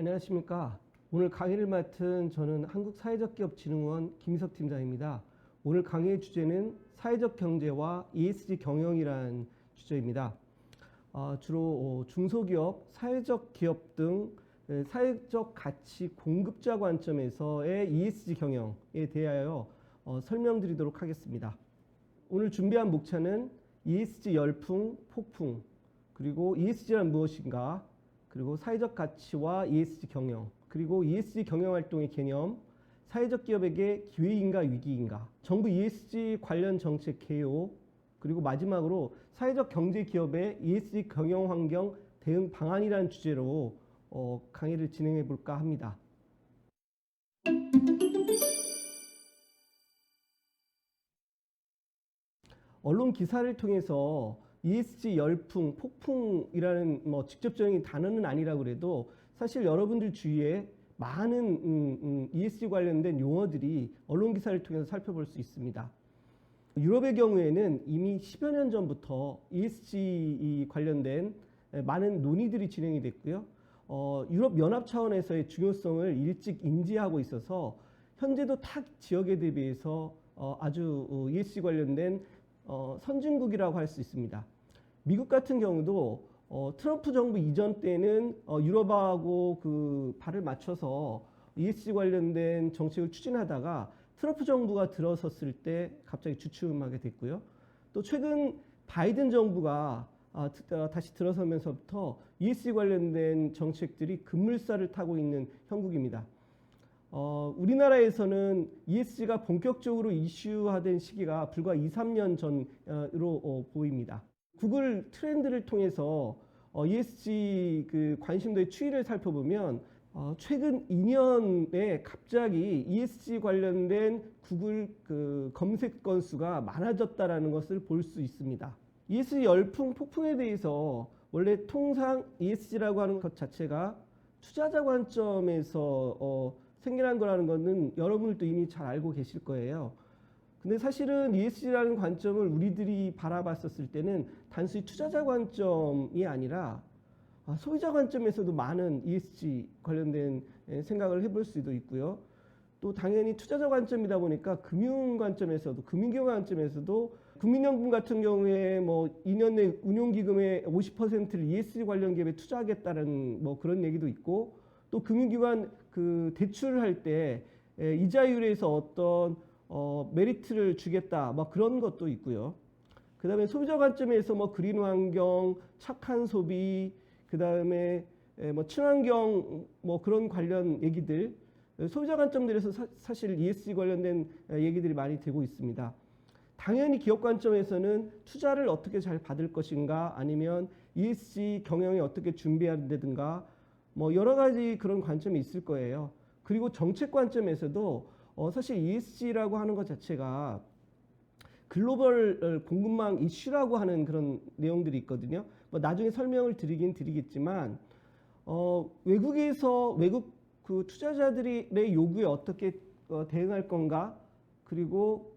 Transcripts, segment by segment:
안녕하십니까. 오늘 강의를 맡은 저는 한국사회적기업진흥원 김희석 팀장입니다. 오늘 강의의 주제는 사회적 경제와 ESG 경영이라는 주제입니다. 주로 중소기업, 사회적 기업 등 사회적 가치 공급자 관점에서의 ESG 경영에 대하여 설명드리도록 하겠습니다. 오늘 준비한 목차는 ESG 열풍, 폭풍, 그리고 ESG란 무엇인가, 그리고 사회적 가치와 ESG 경영, 그리고 ESG 경영 활동의 개념, 사회적 기업에게 기회인가 위기인가, 정부 ESG 관련 정책 개요, 그리고 마지막으로 사회적 경제 기업의 ESG 경영 환경 대응 방안이라는 주제로 강의를 진행해 볼까 합니다. 언론 기사를 통해서 ESG 열풍, 폭풍이라는 직접적인 단어는 아니라고 그래도 사실 여러분들 주위에 많은 ESG 관련된 용어들이 언론 기사를 통해서 살펴볼 수 있습니다. 유럽의 경우에는 이미 10여 년 전부터 ESG 관련된 많은 논의들이 진행이 됐고요. 유럽 연합 차원에서의 중요성을 일찍 인지하고 있어서 현재도 타 지역에 대비해서 아주 ESG 관련된 선진국이라고 할 수 있습니다. 미국 같은 경우도 트럼프 정부 이전 때는 유럽하고 그 발을 맞춰서 ESG 관련된 정책을 추진하다가 트럼프 정부가 들어섰을 때 갑자기 주춤하게 됐고요. 또 최근 바이든 정부가 다시 들어서면서부터 ESG 관련된 정책들이 급물살을 타고 있는 형국입니다. 우리나라에서는 ESG가 본격적으로 이슈화된 시기가 불과 2, 3년 전으로 보입니다. 구글 트렌드를 통해서 ESG 그 관심도의 추이를 살펴보면 최근 2년에 갑자기 ESG 관련된 구글 그 검색 건수가 많아졌다라는 것을 볼 수 있습니다. ESG 열풍, 폭풍에 대해서 원래 통상 ESG라고 하는 것 자체가 투자자 관점에서 생겨난 거라는 것은 여러분들도 이미 잘 알고 계실 거예요. 근데 사실은 ESG라는 관점을 우리들이 바라봤었을 때는 단순히 투자자 관점이 아니라 소비자 관점에서도 많은 ESG 관련된 생각을 해볼 수도 있고요. 또 당연히 투자자 관점이다 보니까 금융 관점에서도, 금융기관 관점에서도 국민연금 같은 경우에 2년 내 운용기금의 50%를 ESG 관련 기업에 투자하겠다는 그런 얘기도 있고, 또 금융기관 그 대출할 때 이자율에서 어떤 메리트를 주겠다 그런 것도 있고요. 그 다음에 소비자 관점에서 그린 환경, 착한 소비, 그 다음에 친환경 그런 관련 얘기들, 소비자 관점들에서 사실 ESG 관련된 얘기들이 많이 되고 있습니다. 당연히 기업 관점에서는 투자를 어떻게 잘 받을 것인가, 아니면 ESG 경영에 어떻게 준비한다든가 여러 가지 그런 관점이 있을 거예요. 그리고 정책 관점에서도 사실 ESG라고 하는 것 자체가 글로벌 공급망 이슈라고 하는 그런 내용들이 있거든요. 나중에 설명을 드리긴 드리겠지만 외국에서 외국 그 투자자들의 요구에 어떻게 대응할 건가, 그리고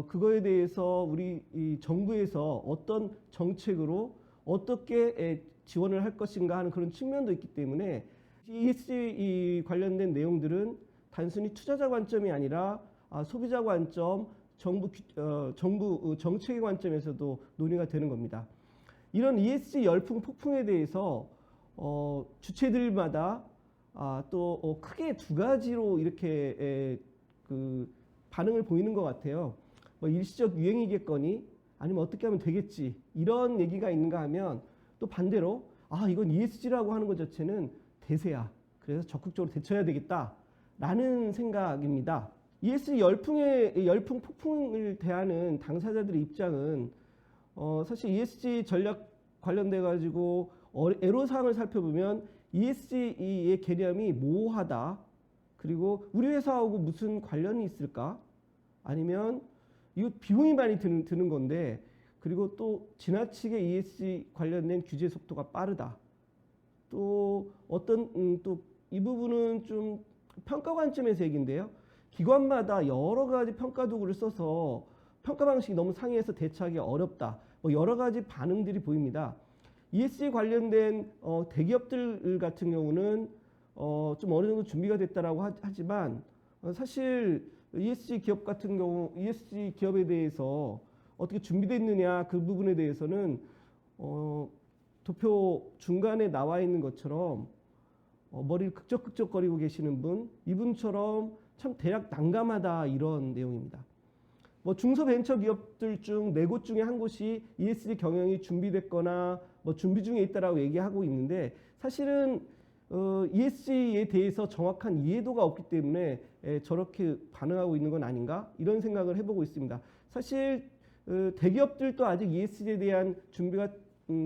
그거에 대해서 우리 이 정부에서 어떤 정책으로 어떻게 지원을 할 것인가 하는 그런 측면도 있기 때문에 ESG 관련된 내용들은 단순히 투자자 관점이 아니라 소비자 관점, 정부 정책의 관점에서도 논의가 되는 겁니다. 이런 ESG 열풍 폭풍에 대해서 주체들마다 또 크게 두 가지로 이렇게 그 반응을 보이는 것 같아요. 일시적 유행이겠거니, 아니면 어떻게 하면 되겠지, 이런 얘기가 있는가 하면, 또 반대로 이건 ESG라고 하는 것 자체는 대세야, 그래서 적극적으로 대처해야 되겠다 라는 생각입니다. ESG 열풍 폭풍을 대하는 당사자들의 입장은 사실 ESG 전략 관련돼 가지고 애로사항을 살펴보면 ESG의 개념이 모호하다, 그리고 우리 회사하고 무슨 관련이 있을까, 아니면 이거 비용이 많이 드는 건데, 그리고 또 지나치게 ESG 관련된 규제 속도가 빠르다. 또 어떤 또 이 부분은 좀 평가 관점에서 얘기인데요. 기관마다 여러 가지 평가 도구를 써서 평가 방식이 너무 상이해서 대처하기 어렵다. 여러 가지 반응들이 보입니다. ESG 관련된 대기업들 같은 경우는 좀 어느 정도 준비가 됐다라고 하지만 사실 ESG 기업 같은 경우 ESG 기업에 대해서 어떻게 준비됐느냐 그 부분에 대해서는 도표 중간에 나와 있는 것처럼 머리를 극적극적거리고 계시는 분, 이분처럼 참 대략 난감하다 이런 내용입니다. 뭐 중소벤처기업들 중 4곳 중에 한 곳이 ESG 경영이 준비됐거나 뭐 준비 중에 있다라고 얘기하고 있는데 사실은 ESG에 대해서 정확한 이해도가 없기 때문에 저렇게 반응하고 있는 건 아닌가 이런 생각을 해보고 있습니다. 사실 대기업들도 아직 ESG에 대한 준비가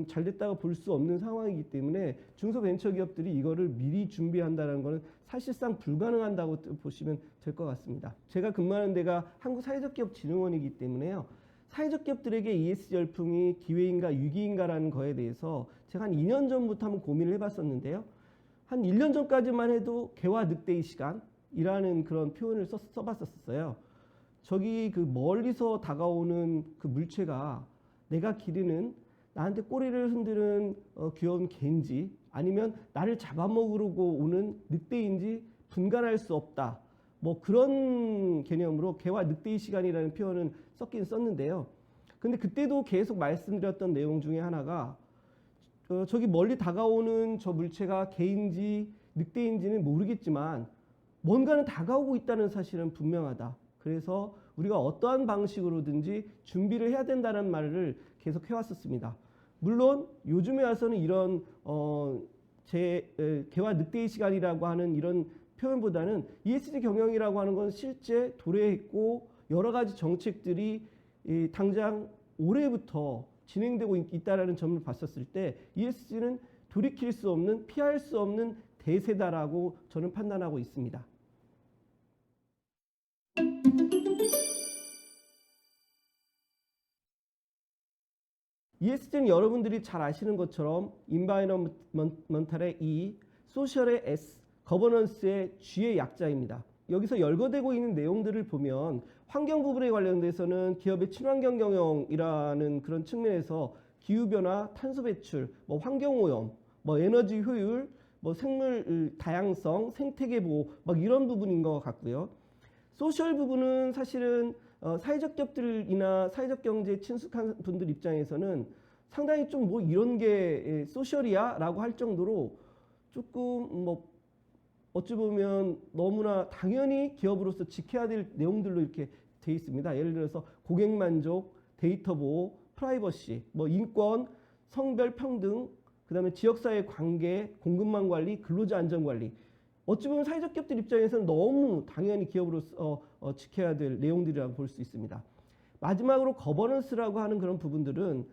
잘 됐다고 볼 수 없는 상황이기 때문에 중소벤처기업들이 이거를 미리 준비한다는 것은 사실상 불가능한다고 보시면 될 것 같습니다. 제가 근무하는 데가 한국사회적기업진흥원이기 때문에요. 사회적 기업들에게 ESG 열풍이 기회인가 위기인가라는 거에 대해서 제가 한 2년 전부터 한번 고민을 해봤었는데요. 한 1년 전까지만 해도 개와 늑대의 시간이라는 그런 표현을 써봤었어요. 저기 그 멀리서 다가오는 그 물체가 내가 기르는 나한테 꼬리를 흔드는 귀여운 개인지 아니면 나를 잡아먹으려고 오는 늑대인지 분간할 수 없다. 뭐 그런 개념으로 개와 늑대의 시간이라는 표현은 썼긴 썼는데요. 근데 그때도 계속 말씀드렸던 내용 중에 하나가 저기 멀리 다가오는 저 물체가 개인지 늑대인지는 모르겠지만 뭔가는 다가오고 있다는 사실은 분명하다. 그래서 우리가 어떠한 방식으로든지 준비를 해야 된다는 말을 계속 해왔었습니다. 물론 요즘에 와서는 이런 개와 늑대의 시간이라고 하는 이런 표현보다는 ESG 경영이라고 하는 건 실제 도래했고 여러 가지 정책들이 당장 올해부터 진행되고 있다는 점을 봤었을 때 ESG는 돌이킬 수 없는 피할 수 없는 대세다라고 저는 판단하고 있습니다. ESG는 여러분들이 잘 아시는 것처럼 인바이러먼탈의 E, 소셜의 S, 거버넌스의 G의 약자입니다. 여기서 열거되고 있는 내용들을 보면 환경 부분에 관련돼서는 기업의 친환경 경영이라는 그런 측면에서 기후변화, 탄소 배출, 뭐 환경오염, 뭐 에너지 효율, 뭐 생물 다양성, 생태계 보호 막 이런 부분인 것 같고요. 소셜 부분은 사실은 사회적 기업들이나 사회적 경제에 친숙한 분들 입장에서는 상당히 좀 뭐 이런 게 소셜이야? 라고 할 정도로 조금 뭐 어찌 보면 너무나 당연히 기업으로서 지켜야 될 내용들로 이렇게 돼 있습니다. 예를 들어서 고객 만족, 데이터 보호, 프라이버시, 뭐 인권, 성별 평등, 그다음에 지역사회 관계, 공급망 관리, 근로자 안전 관리. 어찌 보면 사회적 기업들 입장에서는 너무 당연히 기업으로서 지켜야 될 내용들이라고 볼 수 있습니다. 마지막으로 거버넌스라고 하는 그런 부분들은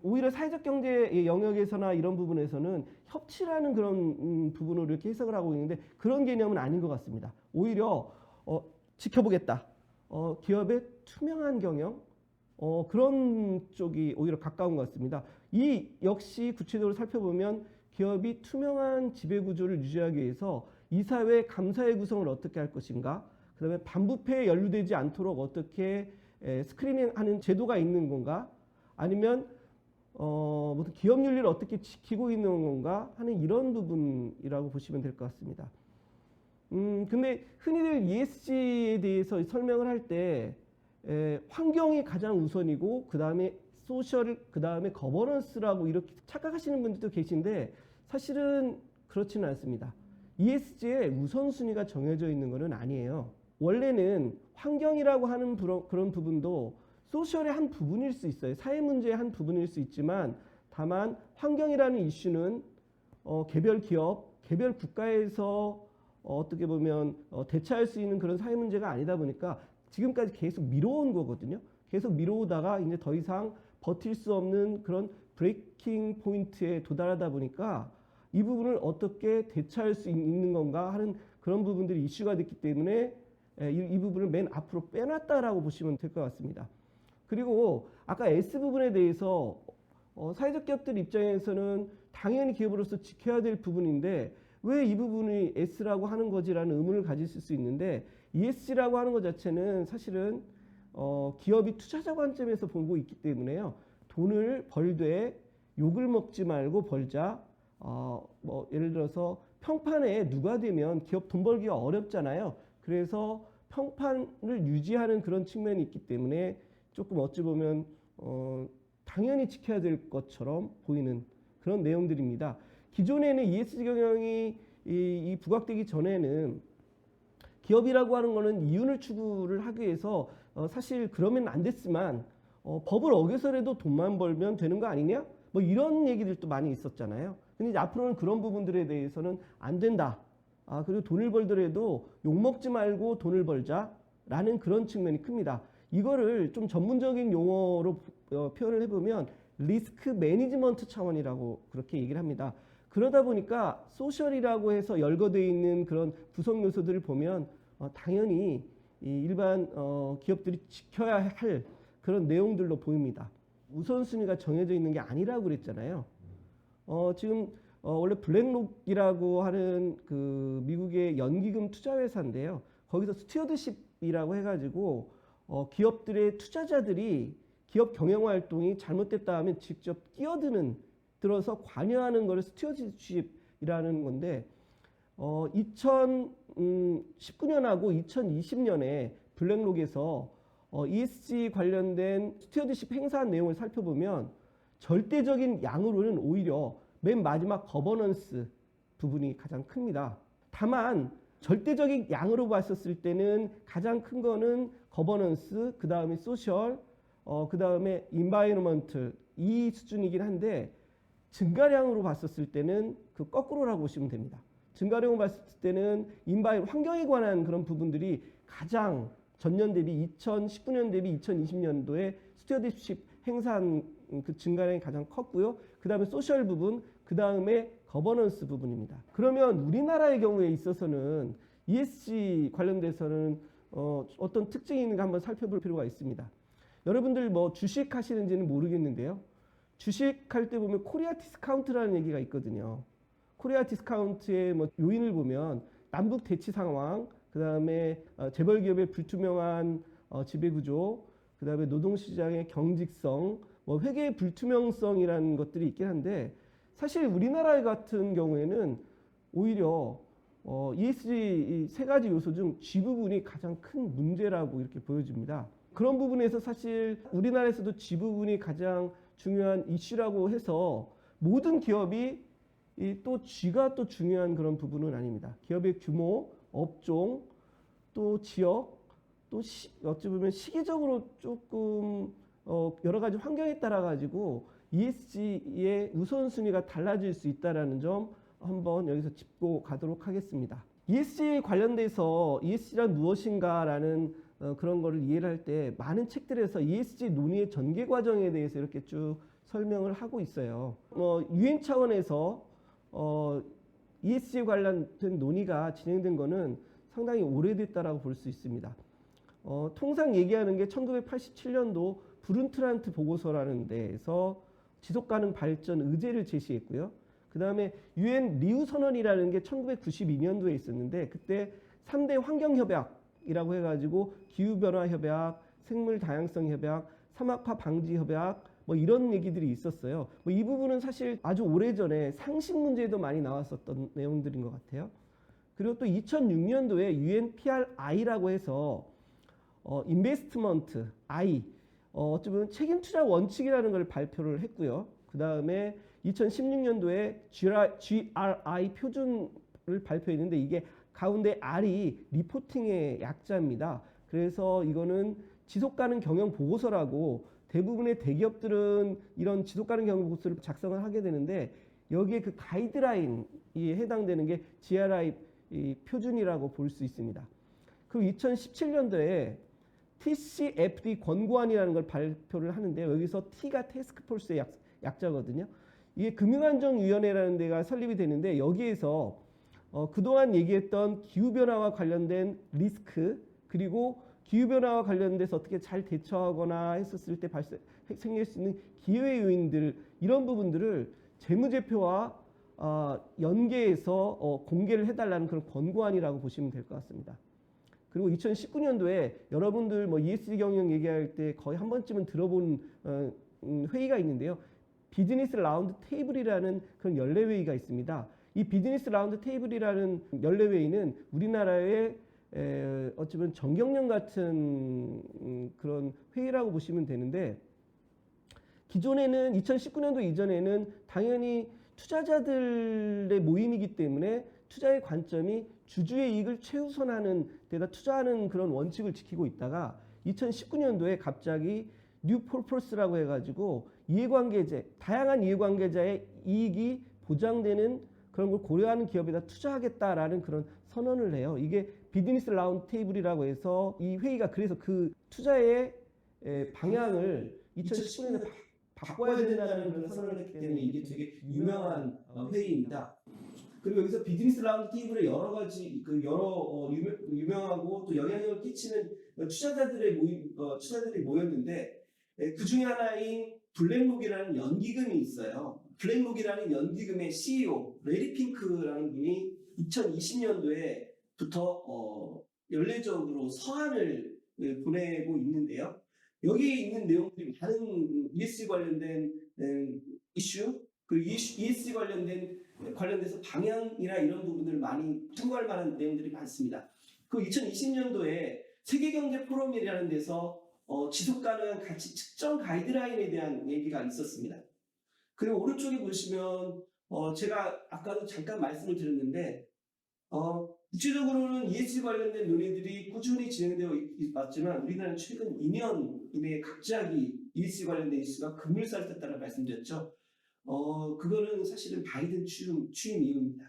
오히려 사회적 경제 영역에서나 이런 부분에서는 협치라는 그런 부분으로 이렇게 해석을 하고 있는데 그런 개념은 아닌 것 같습니다. 오히려 지켜보겠다. 기업의 투명한 경영 그런 쪽이 오히려 가까운 것 같습니다. 이 역시 구체적으로 살펴보면 기업이 투명한 지배구조를 유지하기 위해서 이사회 감사회 구성을 어떻게 할 것인가, 그 다음에 반부패에 연루되지 않도록 어떻게 스크리닝하는 제도가 있는 건가, 아니면 무슨 기업 윤리를 어떻게 지키고 있는 건가 하는 이런 부분이라고 보시면 될 것 같습니다. 근데 흔히들 ESG에 대해서 설명을 할 때 환경이 가장 우선이고 그 다음에 소셜, 그 다음에 거버넌스라고 이렇게 착각하시는 분들도 계신데 사실은 그렇지는 않습니다. ESG의 우선순위가 정해져 있는 것은 아니에요. 원래는 환경이라고 하는 그런 부분도 소셜의 한 부분일 수 있어요. 사회 문제의 한 부분일 수 있지만 다만 환경이라는 이슈는 개별 기업, 개별 국가에서 어떻게 보면 대처할 수 있는 그런 사회 문제가 아니다 보니까 지금까지 계속 미뤄온 거거든요. 계속 미뤄오다가 이제 더 이상 버틸 수 없는 그런 브레이킹 포인트에 도달하다 보니까 이 부분을 어떻게 대처할 수 있는 건가 하는 그런 부분들이 이슈가 됐기 때문에 이 부분을 맨 앞으로 빼놨다라고 보시면 될 것 같습니다. 그리고 아까 S 부분에 대해서 사회적 기업들 입장에서는 당연히 기업으로서 지켜야 될 부분인데 왜 이 부분이 S라고 하는 거지라는 의문을 가지실 수 있는데 ESG라고 하는 것 자체는 사실은 기업이 투자자 관점에서 보고 있기 때문에요. 돈을 벌되 욕을 먹지 말고 벌자. 뭐 예를 들어서 평판에 누가 되면 기업 돈 벌기가 어렵잖아요. 그래서 평판을 유지하는 그런 측면이 있기 때문에 조금 어찌 보면 당연히 지켜야 될 것처럼 보이는 그런 내용들입니다. 기존에는 ESG 경영이 이 부각되기 전에는 기업이라고 하는 거는 이윤을 추구를 하기 위해서 사실 그러면 안 됐지만 법을 어겨서라도 돈만 벌면 되는 거 아니냐? 뭐 이런 얘기들도 많이 있었잖아요. 근데 이제 앞으로는 그런 부분들에 대해서는 안 된다. 그리고 돈을 벌더라도 욕먹지 말고 돈을 벌자라는 그런 측면이 큽니다. 이거를 좀 전문적인 용어로 표현을 해보면 리스크 매니지먼트 차원이라고 그렇게 얘기를 합니다. 그러다 보니까 소셜이라고 해서 열거되어 있는 그런 구성 요소들을 보면 당연히 이 일반 기업들이 지켜야 할 그런 내용들로 보입니다. 우선순위가 정해져 있는 게 아니라고 그랬잖아요. 지금 원래 블랙록이라고 하는 그 미국의 연기금 투자회사인데요. 거기서 스튜어드십이라고 해가지고 기업들의 투자자들이 기업 경영 활동이 잘못됐다 하면 직접 들어서 관여하는 것을 스튜어드십이라는 건데 2019년하고 2020년에 블랙록에서 ESG 관련된 스튜어드십 행사 내용을 살펴보면 절대적인 양으로는 오히려 맨 마지막 거버넌스 부분이 가장 큽니다. 다만 절대적인 양으로 봤었을 때는 가장 큰 거는 거버넌스, 그 다음에 소셜, 그 다음에 인바이러먼트 이 수준이긴 한데 증가량으로 봤었을 때는 그 거꾸로라고 보시면 됩니다. 증가량으로 봤을 때는 환경에 관한 그런 부분들이 가장 전년 대비 2019년 대비 2020년도에 스튜어드십 행사한 그 증가량이 가장 컸고요. 그 다음에 소셜 부분, 그 다음에 거버넌스 부분입니다. 그러면 우리나라의 경우에 있어서는 ESG 관련돼서는 어떤 특징이 있는가 한번 살펴볼 필요가 있습니다. 여러분들 뭐 주식 하시는지는 모르겠는데요. 주식할 때 보면 코리아 디스카운트라는 얘기가 있거든요. 코리아 디스카운트의 뭐 요인을 보면 남북 대치 상황, 그 다음에 재벌 기업의 불투명한 지배구조, 그 다음에 노동시장의 경직성, 뭐 회계 불투명성이라는 것들이 있긴 한데 사실 우리나라 같은 경우에는 오히려 ESG 이 세 가지 요소 중 G 부분이 가장 큰 문제라고 이렇게 보여집니다. 그런 부분에서 사실 우리나라에서도 G 부분이 가장 중요한 이슈라고 해서 모든 기업이 또 G가 또 중요한 그런 부분은 아닙니다. 기업의 규모, 업종, 또 지역, 또 어찌 보면 시기적으로 조금 여러 가지 환경에 따라 가지고 ESG의 우선순위가 달라질 수 있다는 점 한번 여기서 짚고 가도록 하겠습니다. ESG 관련돼서 ESG란 무엇인가라는 그런 거를 이해를 할 때 많은 책들에서 ESG 논의의 전개 과정에 대해서 이렇게 쭉 설명을 하고 있어요. 유엔 차원에서 ESG 관련된 논의가 진행된 거는 상당히 오래됐다라고 볼 수 있습니다. 통상 얘기하는 게 1987년도 브룬트란트 보고서라는 데에서 지속가능 발전 의제를 제시했고요. 그 다음에 유엔 리우 선언이라는 게 1992년도에 있었는데 그때 3대 환경협약이라고 해가지고 기후변화 협약, 생물 다양성 협약, 사막화 방지 협약 뭐 이런 얘기들이 있었어요. 뭐 이 부분은 사실 아주 오래전에 상식 문제도 많이 나왔었던 내용들인 것 같아요. 그리고 또 2006년도에 UNPRI라고 해서 인베스트먼트 I 어찌 보면 책임 투자 원칙이라는 걸 발표를 했고요. 그 다음에 2016년도에 GRI 표준을 발표했는데 이게 가운데 R이 리포팅의 약자입니다. 그래서 이거는 지속가능 경영 보고서라고 대부분의 대기업들은 이런 지속가능 경영 보고서를 작성을 하게 되는데 여기에 그 가이드라인이 해당되는 게 GRI 표준이라고 볼 수 있습니다. 그리고 2017년도에 TCFD 권고안이라는 걸 발표를 하는데 여기서 T가 태스크포스의 약자거든요. 이게 금융안정위원회라는 데가 설립이 되는데 여기에서 그동안 얘기했던 기후변화와 관련된 리스크 그리고 기후변화와 관련돼서 어떻게 잘 대처하거나 했었을 때 생길 수 있는 기회 요인들 이런 부분들을 재무제표와 연계해서 공개를 해달라는 그런 권고안이라고 보시면 될 것 같습니다. 그리고 2019년도에 여러분들 뭐 ESG 경영 얘기할 때 거의 한 번쯤은 들어본 회의가 있는데요. 비즈니스 라운드 테이블이라는 그런 연례 회의가 있습니다. 이 비즈니스 라운드 테이블이라는 연례회의는 우리나라의 어쩌면 정경련 같은 그런 회의라고 보시면 되는데, 기존에는 2019년도 이전에는 당연히 투자자들의 모임이기 때문에 투자의 관점이 주주의 이익을 최우선하는 데다 투자하는 그런 원칙을 지키고 있다가 2019년도에 갑자기 뉴 퍼포스라고 해가지고 이해관계자, 다양한 이해관계자의 이익이 보장되는 그런 걸 고려하는 기업에다 투자하겠다라는 그런 선언을 해요. 이게 비즈니스 라운드 테이블이라고 해서 이 회의가 그래서 그 투자의 방향을 2019년에 바꿔야 된다는 그런 선언을 했기 때문에 이게 되게 유명한 회의입니다. 그리고 여기서 비즈니스 라운드 테이블에 여러 가지 유명하고 또 영향력을 끼치는 투자자들이 모였는데, 그 중에 하나인 블랙록이라는 연기금이 있어요. 블랙록이라는 연기금의 CEO 레리 핑크라는 분이 2020년도에부터 연례적으로 서한을 보내고 있는데요. 여기에 있는 내용들이 많은 ESG 관련된 이슈, 그리고 ESG 관련돼서 방향이나 이런 부분을 많이 참고할 만한 내용들이 많습니다. 그 2020년도에 세계경제 포럼이라는 데서 지속가능한 가치 측정 가이드라인에 대한 얘기가 있었습니다. 그리고 오른쪽에 보시면 제가 아까도 잠깐 말씀을 드렸는데, 국제적으로는 ESG 관련된 논의들이 꾸준히 진행되어 왔지만 우리나라는 최근 2년 이내에 갑자기 ESG 관련된 이슈가 급물살했다는 말씀드렸죠. 그거는 사실은 바이든 취임 이후입니다.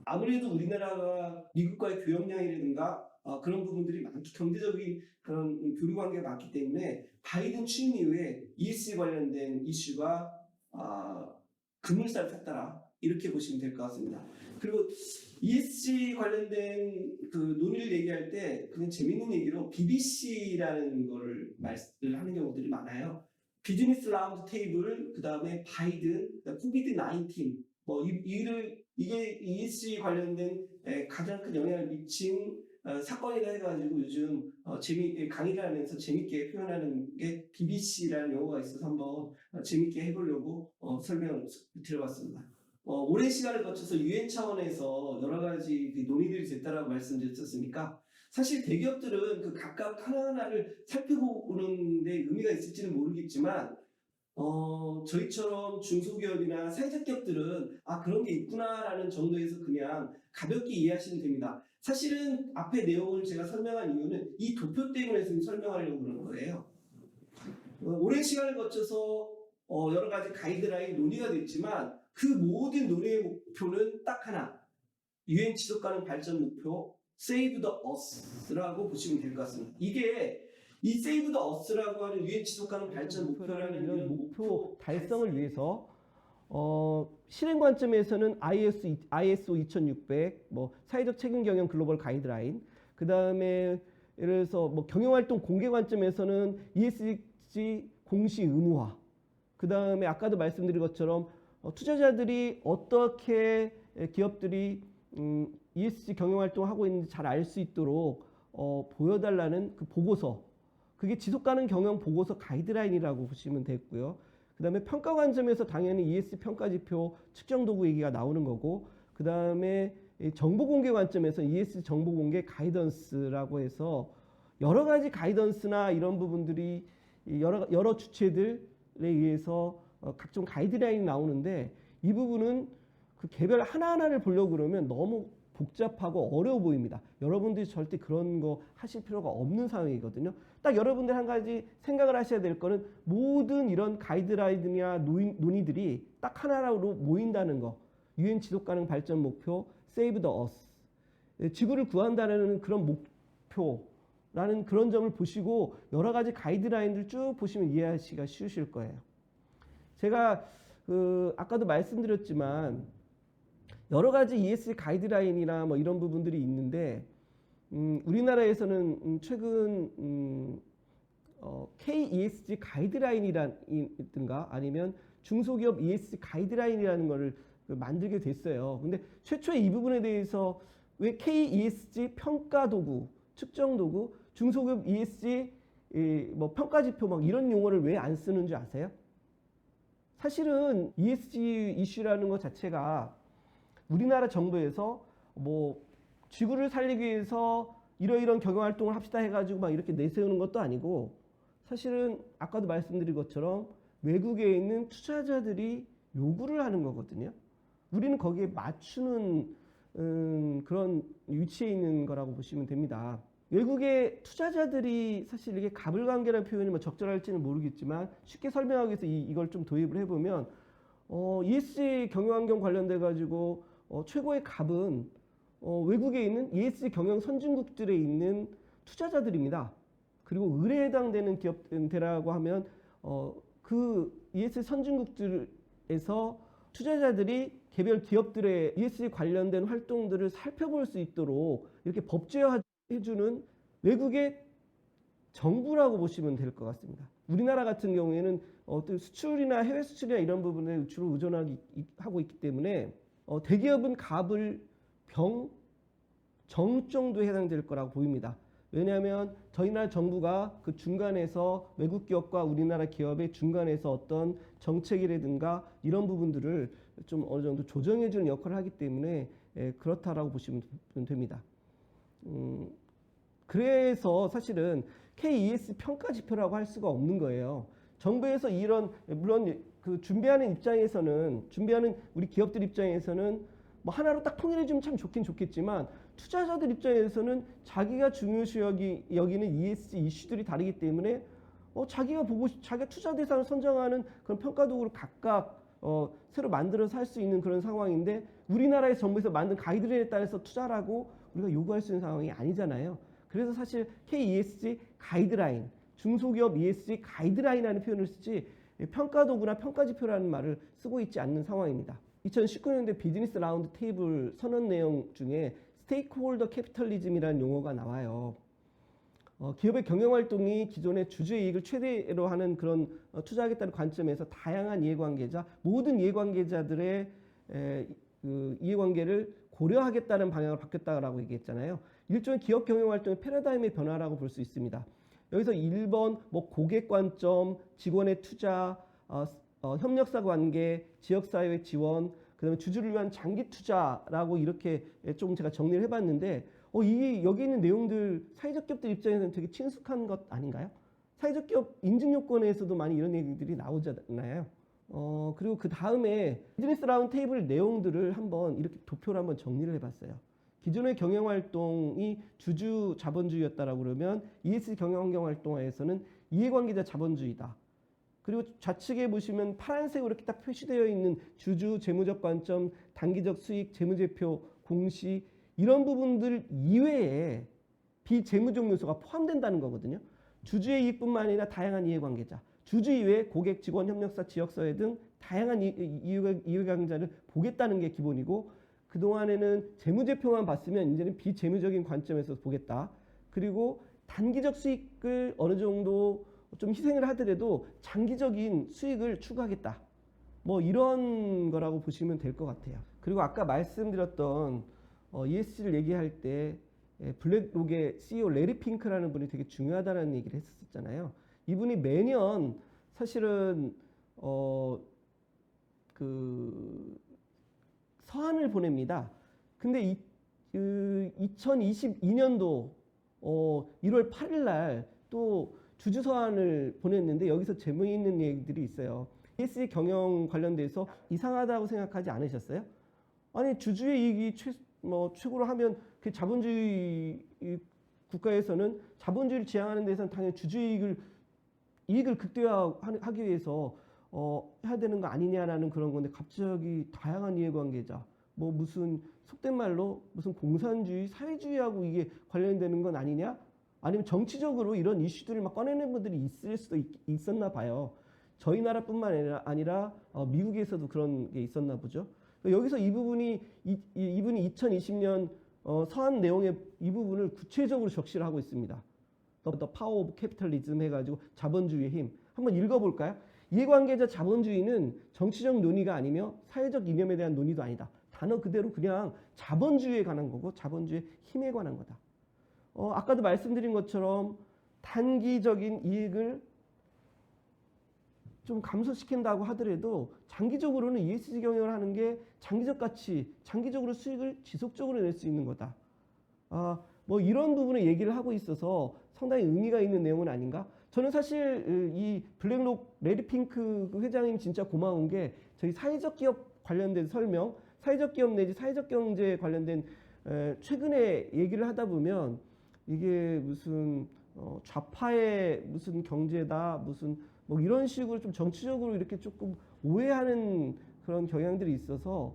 아무래도 우리나라가 미국과의 교역량이라든가 그런 부분들이 경제적인 그런 교류 관계가 많기 때문에 바이든 취임 이후에 ESG 관련된 이슈가 급물살을 탔더라, 이렇게 보시면 될 것 같습니다. 그리고 ESG 관련된 그 논의를 얘기할 때 그냥 재밌는 얘기로 BBC라는 거를 말씀을 하는 경우들이 많아요. 비즈니스 라운드 테이블, 그 다음에 바이든, 코비드-19, 이게 ESG 관련된 가장 큰 영향을 미친 사건이라 해가지고 요즘 강의를 하면서 재밌게 표현하는 게 BBC라는 용어가 있어서 한번 재밌게 해보려고 설명을 드려봤습니다. 오랜 시간을 거쳐서 UN 차원에서 여러 가지 논의들이 됐다라고 말씀드렸었으니까, 사실 대기업들은 그 각각 하나하나를 살펴보는 데 의미가 있을지는 모르겠지만, 저희처럼 중소기업이나 사회적 기업들은 그런 게 있구나라는 정도에서 그냥 가볍게 이해하시면 됩니다. 사실은 앞에 내용을 제가 설명한 이유는 이 도표 때문에 지금 설명하려고 그러는 거예요. 오랜 시간을 거쳐서 여러 가지 가이드라인 논의가 됐지만 그 모든 논의의 목표는 딱 하나, UN 지속가능 발전 목표 Save the Earth라고 보시면 될 것 같습니다. 이게 이 Save the Earth라고 하는 UN 지속가능 발전 목표라는 이런 목표 달성을 위해서 실행 관점에서는 ISO 2600, 사회적 책임 경영 글로벌 가이드라인, 그 다음에 예를 들어서 경영활동 공개 관점에서는 ESG 공시 의무화, 그 다음에 아까도 말씀드린 것처럼 투자자들이 어떻게 기업들이 ESG 경영활동을 하고 있는지 잘 알 수 있도록 보여달라는 그 보고서, 그게 지속가능 경영 보고서 가이드라인이라고 보시면 되고요. 그 다음에 평가 관점에서 당연히 ESG 평가지표 측정도구 얘기가 나오는 거고, 그 다음에 정보 공개 관점에서 ESG 정보 공개 가이던스라고 해서 여러 가지 가이던스나 이런 부분들이 여러 주체들에 의해서 각종 가이드라인이 나오는데, 이 부분은 그 개별 하나하나를 보려고 그러면 너무 복잡하고 어려워 보입니다. 여러분들이 절대 그런 거 하실 필요가 없는 상황이거든요. 딱 여러분들 한 가지 생각을 하셔야 될 거는 모든 이런 가이드라인이나 논의들이 딱 하나로 모인다는 거. UN 지속가능 발전 목표 Save the Earth, 지구를 구한다는 그런 목표라는 그런 점을 보시고 여러 가지 가이드라인들 쭉 보시면 이해하시기가 쉬우실 거예요. 제가 아까도 말씀드렸지만 여러 가지 ESG 가이드라인이나 이런 부분들이 있는데, 우리나라에서는 최근 KESG 가이드라인이라든가 아니면 중소기업 ESG 가이드라인이라는 것을 만들게 됐어요. 근데 최초에 이 부분에 대해서 왜 KESG 평가 도구, 측정 도구, 중소기업 ESG 평가 지표 이런 용어를 왜 안 쓰는 줄 아세요? 사실은 ESG 이슈라는 것 자체가 우리나라 정부에서 뭐 지구를 살리기 위해서 이러이러한 경영활동을 합시다 해가지고 막 이렇게 내세우는 것도 아니고, 사실은 아까도 말씀드린 것처럼 외국에 있는 투자자들이 요구를 하는 거거든요. 우리는 거기에 맞추는 그런 위치에 있는 거라고 보시면 됩니다. 외국의 투자자들이 사실 이게 가불관계라는 표현이 뭐 적절할지는 모르겠지만 쉽게 설명하기 위해서 이걸 좀 도입을 해보면 ESG 경영환경 관련돼 가지고 최고의 갑은 외국에 있는 ESG 경영 선진국들에 있는 투자자들입니다. 그리고 을에 해당되는 기업들이라고 하면 그 ESG 선진국들에서 투자자들이 개별 기업들의 ESG 관련된 활동들을 살펴볼 수 있도록 이렇게 법제화해주는 외국의 정부라고 보시면 될 것 같습니다. 우리나라 같은 경우에는 어떤 수출이나 해외 수출이나 이런 부분에 주로 의존하고 있기 때문에 대기업은 갑을 병, 정 정도에 해당될 거라고 보입니다. 왜냐하면 저희 나라 정부가 그 중간에서 외국 기업과 우리나라 기업의 중간에서 어떤 정책이라든가 이런 부분들을 좀 어느 정도 조정해주는 역할을 하기 때문에 그렇다라고 보시면 됩니다. 그래서 사실은 KES 평가 지표라고 할 수가 없는 거예요. 정부에서 이런, 물론 그 준비하는 우리 기업들 입장에서는 뭐 하나로 딱 통일해주면 참 좋긴 좋겠지만, 투자자들 입장에서는 자기가 중요시 여기는 ESG 이슈들이 다르기 때문에 자기가 투자 대상을 선정하는 그런 평가 도구를 각각 새로 만들어서 할 수 있는 그런 상황인데, 우리나라의 정부에서 만든 가이드라인에 따라서 투자라고 우리가 요구할 수 있는 상황이 아니잖아요. 그래서 사실 KESG 가이드라인, 중소기업 ESG 가이드라인이라는 표현을 쓰지 평가 도구나 평가 지표라는 말을 쓰고 있지 않는 상황입니다. 2019년도에 비즈니스 라운드 테이블 선언 내용 중에 스테이크홀더 캐피털리즘이라는 용어가 나와요. 기업의 경영활동이 기존의 주주의 이익을 최대로 하는 그런 투자하겠다는 관점에서 다양한 이해관계자, 모든 이해관계자들의 그 이해관계를 고려하겠다는 방향으로 바뀌었다고 얘기했잖아요. 일종의 기업 경영활동의 패러다임의 변화라고 볼 수 있습니다. 여기서 1번 뭐 고객 관점, 직원의 투자, 협력사 관계, 지역사회 지원, 그 다음에 주주를 위한 장기 투자라고 이렇게 조금 제가 정리를 해봤는데, 여기 있는 내용들 사회적 기업들 입장에서는 되게 친숙한 것 아닌가요? 사회적 기업 인증 요건에서도 많이 이런 얘기들이 나오잖아요. 그리고 그 다음에 비즈니스 라운드 테이블 내용들을 한번 이렇게 도표로 한번 정리를 해봤어요. 기존의 경영활동이 주주 자본주의였다라고 그러면 ESG 경영환경활동에서는 이해관계자 자본주의다. 그리고 좌측에 보시면 파란색으로 이렇게 딱 표시되어 있는 주주, 재무적 관점, 단기적 수익, 재무제표, 공시 이런 부분들 이외에 비재무적 요소가 포함된다는 거거든요. 주주의 이익뿐만 아니라 다양한 이해관계자, 주주 이외에 고객, 직원, 협력사, 지역사회 등 다양한 이해관계자를 보겠다는 게 기본이고, 그동안에는 재무제표만 봤으면 이제는 비재무적인 관점에서 보겠다. 그리고 단기적 수익을 어느 정도 좀 희생을 하더라도 장기적인 수익을 추구하겠다. 뭐 이런 거라고 보시면 될 것 같아요. 그리고 아까 말씀드렸던 ESG를 얘기할 때 블랙록의 CEO 레리 핑크라는 분이 되게 중요하다는 얘기를 했었잖아요. 이분이 매년 사실은 그 서한을 보냅니다. 근데 2022년도 1월 8일 날 또 주주 서한을 보냈는데, 여기서 재미있는 얘기들이 있어요. ESG 경영 관련돼서 이상하다고 생각하지 않으셨어요? 아니, 주주의 이익이 최고로 하면 그 자본주의 국가에서는 자본주의를 지향하는 데서는 당연히 주주의 이익을 극대화하기 위해서 해야 되는 거 아니냐라는 그런 건데, 갑자기 다양한 이해관계자, 뭐 무슨 속된 말로 무슨 공산주의, 사회주의하고 이게 관련되는 건 아니냐? 아니면 정치적으로 이런 이슈들을 막 꺼내는 분들이 있을 수도 있었나 봐요. 저희 나라뿐만 아니라 미국에서도 그런 게 있었나 보죠. 여기서 이분이 2020년 서한 내용의 이 부분을 구체적으로 적시를 하고 있습니다. The Power of Capitalism 해가지고 자본주의의 힘. 한번 읽어볼까요? 이해관계자 자본주의는 정치적 논의가 아니며 사회적 이념에 대한 논의도 아니다. 단어 그대로 그냥 자본주의에 관한 거고 자본주의의 힘에 관한 거다. 아까도 말씀드린 것처럼 단기적인 이익을 좀 감소시킨다고 하더라도 장기적으로는 ESG 경영을 하는 게 장기적 가치, 장기적으로 수익을 지속적으로 낼 수 있는 거다. 뭐 이런 부분을 얘기를 하고 있어서 상당히 의미가 있는 내용은 아닌가? 저는 사실 이 블랙록 레드핑크 그 회장님 진짜 고마운 게 저희 사회적 기업 관련된 설명, 사회적 기업 내지 사회적 경제 관련된 최근에 얘기를 하다 보면 이게 무슨 좌파의 무슨 경제다, 무슨 뭐 이런 식으로 좀 정치적으로 이렇게 조금 오해하는 그런 경향들이 있어서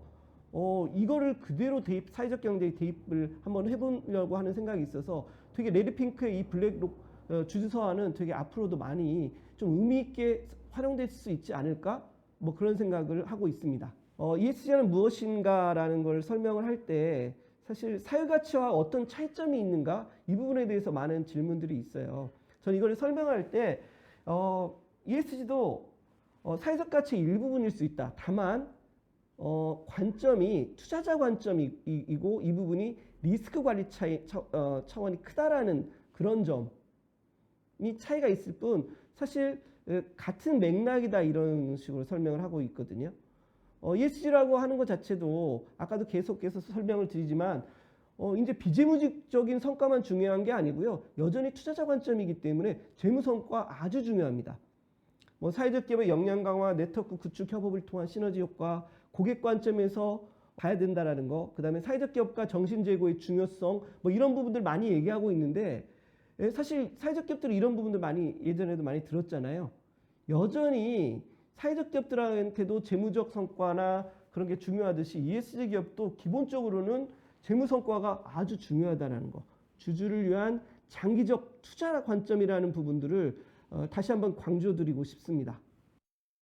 이거를 그대로 대입, 사회적 경제에 대입을 한번 해보려고 하는 생각이 있어서 되게 레드핑크의 이 블랙록 주주서한은 되게 앞으로도 많이 좀 의미 있게 활용될 수 있지 않을까? 뭐 그런 생각을 하고 있습니다. ESG는 무엇인가라는 걸 설명을 할 때 사실 사회가치와 어떤 차이점이 있는가? 이 부분에 대해서 많은 질문들이 있어요. 저는 이걸 설명할 때 ESG도 사회적 가치의 일부분일 수 있다. 다만 관점이 투자자 관점이고 이 부분이 리스크 관리 차원이 크다라는 그런 점이 차이가 있을 뿐 사실 같은 맥락이다 이런 식으로 설명을 하고 있거든요. ESG라고 하는 것 자체도 아까도 계속해서 설명을 드리지만 이제 비재무적인 성과만 중요한 게 아니고요. 여전히 투자자 관점이기 때문에 재무 성과 아주 중요합니다. 뭐 사회적 기업의 역량 강화, 네트워크 구축 협업을 통한 시너지 효과, 고객 관점에서 봐야 된다라는 거, 그 다음에 사회적 기업과 정신 제고의 중요성, 뭐 이런 부분들 많이 얘기하고 있는데 사실 사회적 기업들은 이런 부분들 많이 예전에도 많이 들었잖아요. 여전히 사회적 기업들한테도 재무적 성과나 그런 게 중요하듯이 ESG 기업도 기본적으로는 재무 성과가 아주 중요하다는 거. 주주를 위한 장기적 투자 관점이라는 부분들을 다시 한번 강조드리고 싶습니다.